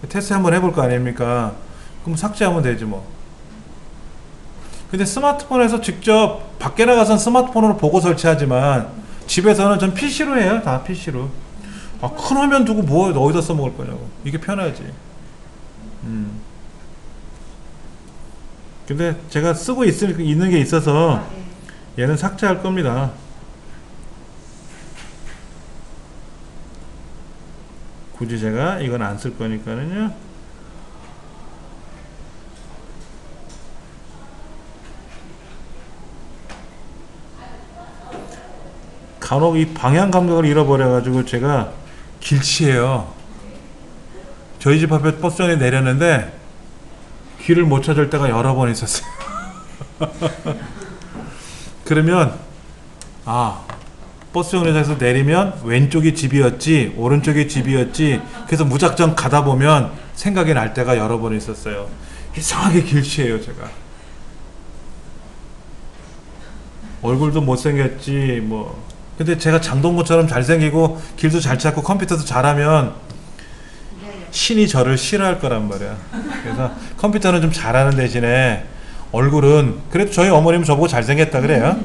테스트 한번 해볼 거 아닙니까? 그럼 삭제하면 되지 뭐. 근데 스마트폰에서 직접 밖에 나가선 스마트폰으로 보고 설치하지만 집에서는 전 PC로 해요. 다 PC로. 아, 큰 화면 두고 뭐 어디다 써먹을 거냐고. 이게 편하지. 근데 제가 쓰고 있는 게 있어서 아, 네. 얘는 삭제할 겁니다. 굳이 제가 이건 안 쓸 거니까는요. 간혹 이 방향 감각을 잃어버려 가지고 제가 길치예요. 저희 집 앞에 버스 정류장에 내렸는데 길을 못 찾을 때가 여러 번 있었어요. 그러면 버스 정류장에서 내리면 왼쪽이 집이었지 오른쪽이 집이었지, 그래서 무작정 가다 보면 생각이 날 때가 여러 번 있었어요. 이상하게 길치예요 제가. 얼굴도 못생겼지 뭐. 근데 제가 장동건처럼 잘생기고 길도 잘 찾고 컴퓨터도 잘하면 신이 저를 싫어할 거란 말이야. 그래서 컴퓨터는 좀 잘하는 대신에 얼굴은, 그래도 저희 어머님은 저보고 잘생겼다 그래요.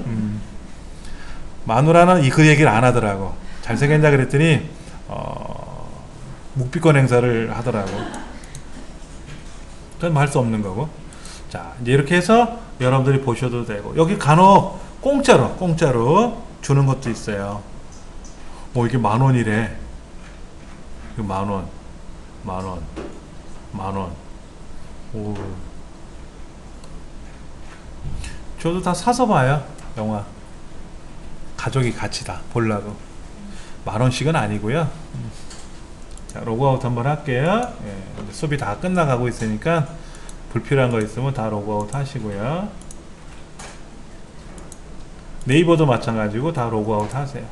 마누라는 그 얘기를 안 하더라고. 잘생겼냐 그랬더니 묵비권 행사를 하더라고. 그건 할 수 없는 거고. 자, 이제 이렇게 해서 여러분들이 보셔도 되고, 여기 간혹 공짜로 주는 것도 있어요. 이게 10,000원이래. 이거 10,000원. 오. 저도 다 사서 봐요. 영화. 가족이 같이 다 보려고. 10,000원씩은 아니고요. 자, 로그아웃 한번 할게요. 예, 이제 수업이 다 끝나가고 있으니까 불필요한 거 있으면 다 로그아웃 하시고요. 네이버도 마찬가지고 다 로그아웃 하세요.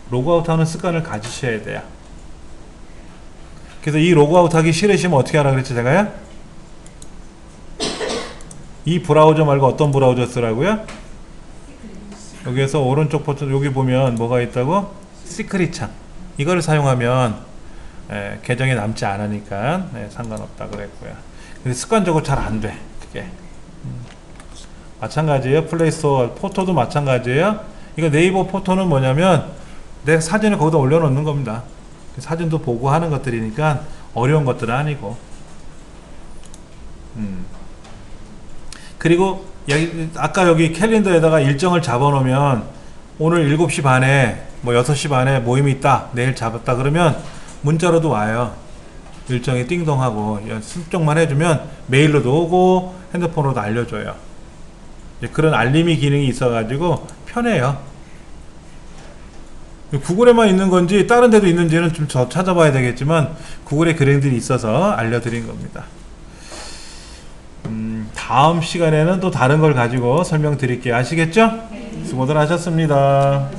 로그아웃 하는 습관을 가지셔야 돼요. 그래서 이 로그아웃 하기 싫으시면 어떻게 하라 그랬지 제가요? 이 브라우저 말고 어떤 브라우저 쓰라고요? 여기에서 오른쪽 버튼, 여기 보면 뭐가 있다고? 시크릿 창. 이거를 사용하면 계정에 남지 않으니까 상관없다 그랬고요. 근데 습관적으로 잘 안 돼. 그게. 마찬가지예요. 플레이스토어 포토도 마찬가지예요. 이거 네이버 포토는 뭐냐면 내 사진을 거기다 올려놓는 겁니다. 사진도 보고 하는 것들이니까 어려운 것들은 아니고. 그리고 아까 여기 캘린더에다가 일정을 잡아놓으면 오늘 7시 반에 뭐 6시 반에 모임이 있다, 내일 잡았다 그러면 문자로도 와요. 일정이 띵동하고 설정만 해주면 메일로도 오고 핸드폰으로도 알려줘요. 그런 알림이 기능이 있어가지고 편해요. 구글에만 있는 건지 다른 데도 있는지는 좀 더 찾아봐야 되겠지만 구글에 그림들이 있어서 알려드린 겁니다. 다음 시간에는 또 다른 걸 가지고 설명드릴게요. 아시겠죠? 수고들 하셨습니다.